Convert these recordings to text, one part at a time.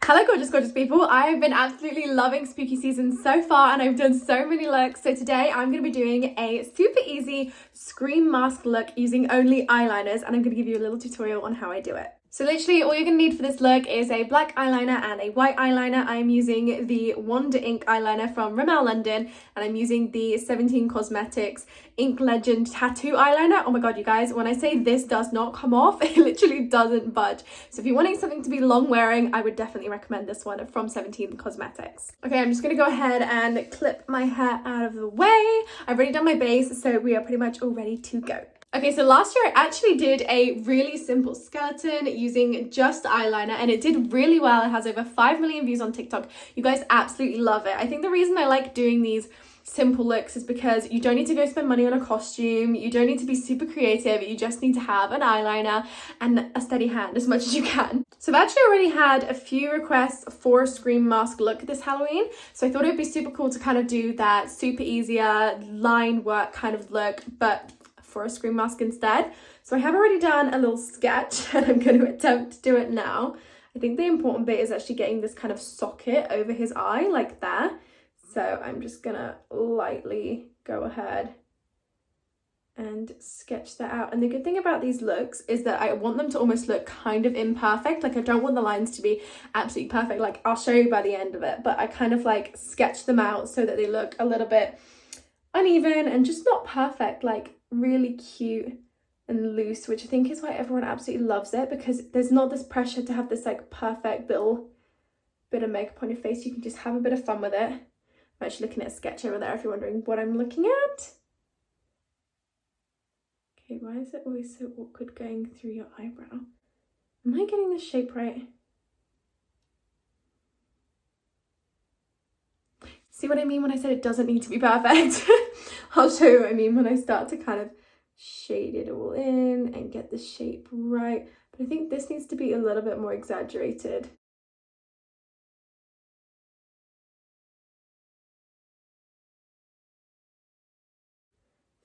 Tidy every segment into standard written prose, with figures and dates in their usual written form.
Hello gorgeous people, I've been absolutely loving spooky season so far and I've done so many looks. So today I'm going to be doing a super easy scream mask look using only eyeliners, and I'm going to give you a little tutorial on how I do it. So literally all you're going to need for this look is a black eyeliner and a white eyeliner. I'm using the Wonder Ink eyeliner from Rimmel London, and I'm using the 17 Cosmetics Ink Legend Tattoo eyeliner. Oh my god, you guys, when I say this does not come off, it literally doesn't budge. So if you're wanting something to be long wearing, I would definitely recommend this one from 17 Cosmetics. Okay, I'm just going to go ahead and clip my hair out of the way. I've already done my base, so we are pretty much all ready to go. Okay, so last year I actually did a really simple skeleton using just eyeliner and it did really well. It has over 5 million views on TikTok. You guys absolutely love it. I think the reason I like doing these simple looks is because you don't need to go spend money on a costume, you don't need to be super creative, you just need to have an eyeliner and a steady hand as much as you can. So I've actually already had a few requests for a scream mask look this Halloween, so I thought it'd be super cool to kind of do that super easier line work kind of look, but for a scream mask instead. So I have already done a little sketch and I'm going to attempt to do it now. I think the important bit is actually getting this kind of socket over his eye like there. So I'm just gonna lightly go ahead and sketch that out. And the good thing about these looks is that I want them to almost look kind of imperfect. Like I don't want the lines to be absolutely perfect. Like I'll show you by the end of it, but I kind of like sketch them out so that they look a little bit uneven and just not perfect, like really cute and loose, which I think is why everyone absolutely loves it, because there's not this pressure to have this like perfect little bit of makeup on your face. You can just have a bit of fun with it. I'm actually looking at a sketch over there if you're wondering what I'm looking at. Okay, why is it always so awkward going through your eyebrow? Am I getting this shape right? See what I mean when I said it doesn't need to be perfect? I'll show you what I mean when I start to kind of shade it all in and get the shape right. But I think this needs to be a little bit more exaggerated.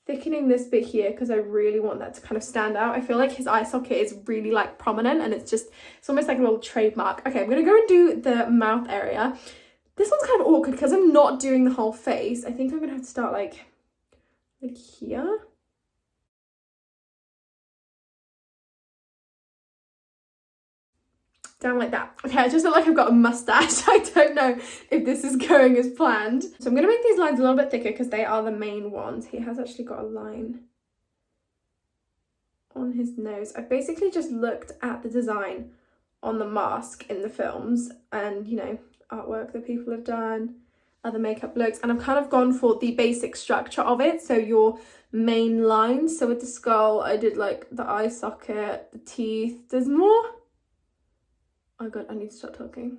Thickening this bit here because I really want that to kind of stand out. I feel like his eye socket is really like prominent and it's almost like a little trademark. Okay, I'm gonna go and do the mouth area. This one's kind of awkward because I'm not doing the whole face. I think I'm gonna have to start like here. Down like that. Okay, I just feel like I've got a mustache. I don't know if this is going as planned. So I'm gonna make these lines a little bit thicker because they are the main ones. He has actually got a line on his nose. I've basically just looked at the design on the mask in the films and, you know, artwork that people have done, other makeup looks, and I've kind of gone for the basic structure of it. So your main lines. So with the skull, I did like the eye socket, the teeth. There's more. Oh god, I need to stop talking.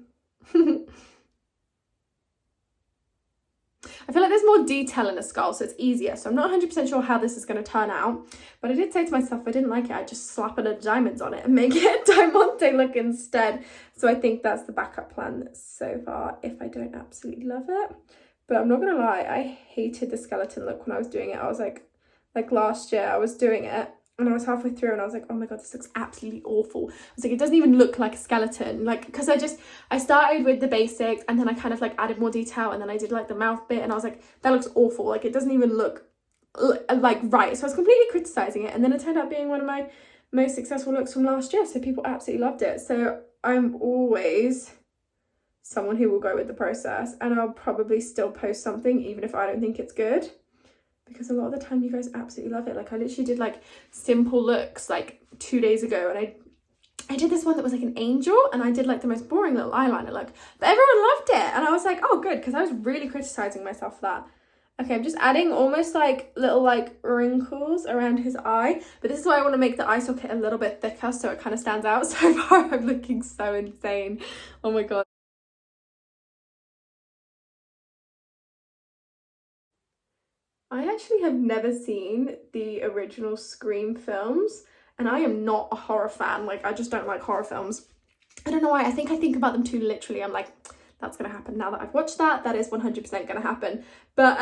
I feel like there's more detail in the skull, so it's easier. So I'm not 100% sure how this is going to turn out. But I did say to myself, if I didn't like it, I'd just slap a load of diamonds on it and make it a diamante look instead. So I think that's the backup plan so far, if I don't absolutely love it. But I'm not going to lie, I hated the skeleton look when I was doing it. I was like last year, I was doing it. And I was halfway through and I was like, oh my god, this looks absolutely awful. I was like, it doesn't even look like a skeleton. Like, because I started with the basics and then I kind of like added more detail and then I did like the mouth bit and I was like, that looks awful. Like, it doesn't even look like right. So I was completely criticizing it. And then it turned out being one of my most successful looks from last year. So people absolutely loved it. So I'm always someone who will go with the process, and I'll probably still post something even if I don't think it's good, because a lot of the time you guys absolutely love it. Like I literally did like simple looks like 2 days ago, and I did this one that was like an angel, and I did like the most boring little eyeliner look, but everyone loved it, and I was like, oh good, because I was really criticizing myself for that. Okay, I'm just adding almost like little like wrinkles around his eye, but this is why I want to make the eye socket a little bit thicker so it kind of stands out. So far I'm looking so insane. Oh my god. I actually have never seen the original Scream films, and I am not a horror fan. Like, I just don't like horror films. I don't know why. I think about them too literally. I'm like, that's gonna happen. Now that I've watched that, that is 100% gonna happen. But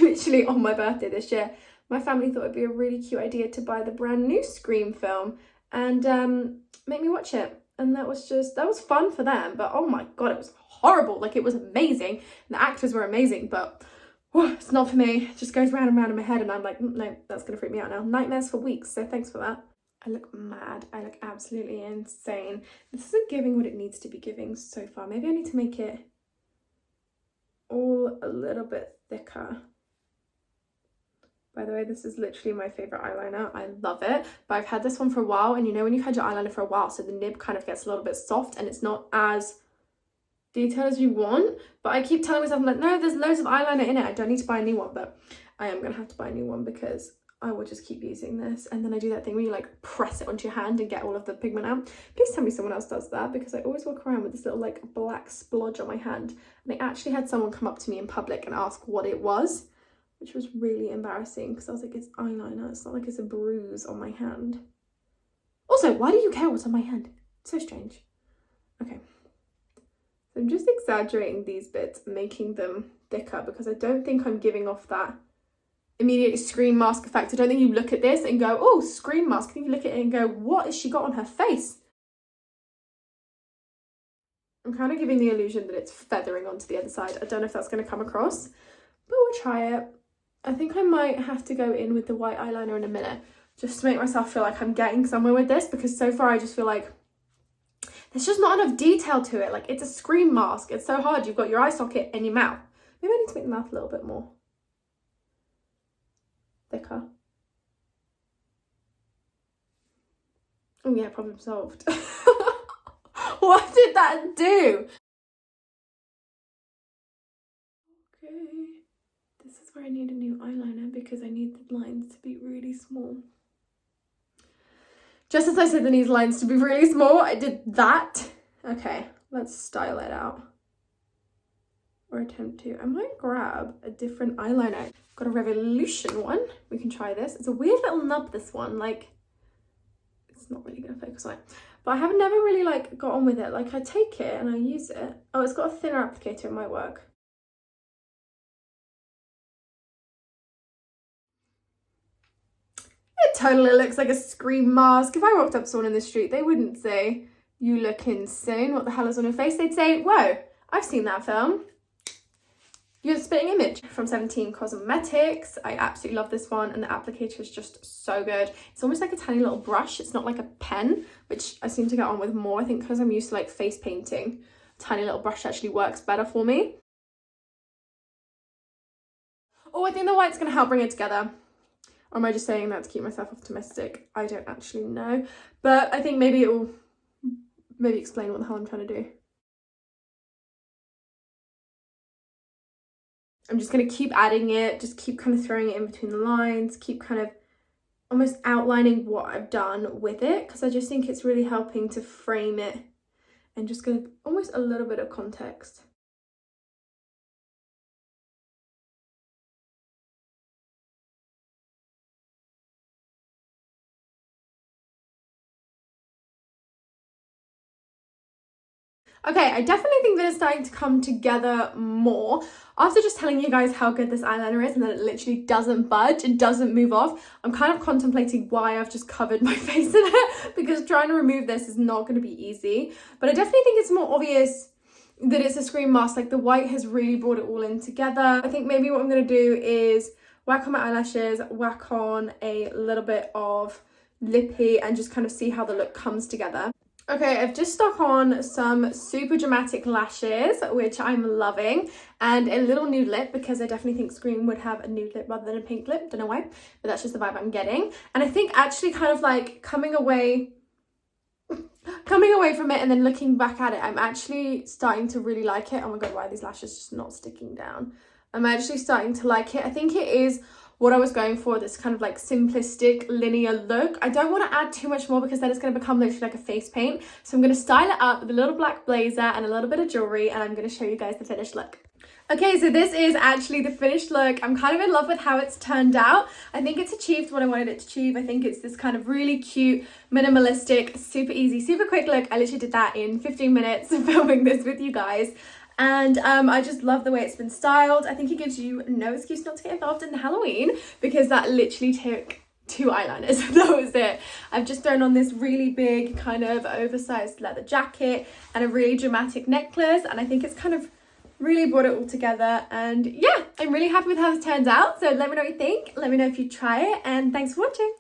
literally on my birthday this year, my family thought it'd be a really cute idea to buy the brand new Scream film and make me watch it. And that was fun for them, but oh my god, it was horrible. Like, it was amazing, and the actors were amazing, but it's not for me. It just goes round and round in my head, and I'm like, no, that's gonna freak me out now. Nightmares for weeks, so thanks for that. I look mad. I look absolutely insane. This isn't giving what it needs to be giving so far. Maybe I need to make it all a little bit thicker. By the way, this is literally my favorite eyeliner. I love it, but I've had this one for a while, and you know when you've had your eyeliner for a while, so the nib kind of gets a little bit soft and it's not as detailed as you want. But I keep telling myself, I'm like, no, there's loads of eyeliner in it. I don't need to buy a new one, but I am gonna have to buy a new one because I will just keep using this. And then I do that thing where you like press it onto your hand and get all of the pigment out. Please tell me someone else does that, because I always walk around with this little like black splodge on my hand. And I actually had someone come up to me in public and ask what it was, which was really embarrassing because I was like, it's eyeliner. It's not like it's a bruise on my hand. Also, why do you care what's on my hand? It's so strange. Okay. So I'm just exaggerating these bits, making them thicker, because I don't think I'm giving off that immediate scream mask effect. I don't think you look at this and go, oh, scream mask. I think you look at it and go, what has she got on her face? I'm kind of giving the illusion that it's feathering onto the other side. I don't know if that's going to come across, but we'll try it. I think I might have to go in with the white eyeliner in a minute, just to make myself feel like I'm getting somewhere with this, because so far I just feel like there's just not enough detail to it. Like, it's a scream mask. It's so hard. You've got your eye socket and your mouth. Maybe I need to make the mouth a little bit more thicker. Oh yeah, problem solved. What did that do? Okay, this is where I need a new eyeliner, because I need the lines to be really small. Just as I said, the need lines to be really small, I did that. Okay, let's style it out. Or attempt to. I might grab a different eyeliner. I've got a Revolution one. We can try this. It's a weird little nub, this one. Like, it's not really gonna focus on it. But I have never really like got on with it. Like, I take it and I use it. Oh, it's got a thinner applicator. It might work. It totally looks like a scream mask. If I walked up to someone in the street, they wouldn't say, you look insane, what the hell is on your face? They'd say, whoa, I've seen that film. You're the Spitting Image from 17 Cosmetics. I absolutely love this one, and the applicator is just so good. It's almost like a tiny little brush. It's not like a pen, which I seem to get on with more. I think because I'm used to like face painting, a tiny little brush actually works better for me. Oh, I think the white's gonna help bring it together. Or am I just saying that to keep myself optimistic? I don't actually know. But I think maybe it will explain what the hell I'm trying to do. I'm just going to keep adding it, just keep kind of throwing it in between the lines, keep kind of almost outlining what I've done with it, because I just think it's really helping to frame it and just give almost a little bit of context. Okay, I definitely think that it's starting to come together more. After just telling you guys how good this eyeliner is and that it literally doesn't budge, it doesn't move off, I'm kind of contemplating why I've just covered my face in it, because trying to remove this is not going to be easy. But I definitely think it's more obvious that it's a scream mask. Like, the white has really brought it all in together. I think maybe what I'm going to do is whack on my eyelashes, whack on a little bit of lippy, and just kind of see how the look comes together. Okay, I've just stuck on some super dramatic lashes, which I'm loving, and a little nude lip, because I definitely think Scream would have a nude lip rather than a pink lip. Don't know why, but that's just the vibe I'm getting. And I think actually kind of like coming away from it and then looking back at it, I'm actually starting to really like it. Oh my god, why are these lashes just not sticking down? I'm actually starting to like it. I think it is what I was going for, this kind of like simplistic linear look. I don't want to add too much more, because then it's going to become literally like a face paint. So I'm going to style it up with a little black blazer and a little bit of jewelry, and I'm going to show you guys the finished look. Okay, so this is actually the finished look. I'm kind of in love with how it's turned out. I think it's achieved what I wanted it to achieve. I think it's this kind of really cute, minimalistic, super easy, super quick look. I literally did that in 15 minutes filming this with you guys. And I just love the way it's been styled. I think it gives you no excuse not to get involved in Halloween, because that literally took 2 eyeliners. That was it. I've just thrown on this really big kind of oversized leather jacket and a really dramatic necklace, and I think it's kind of really brought it all together. And yeah, I'm really happy with how this turns out. So let me know what you think. Let me know if you try it, and thanks for watching.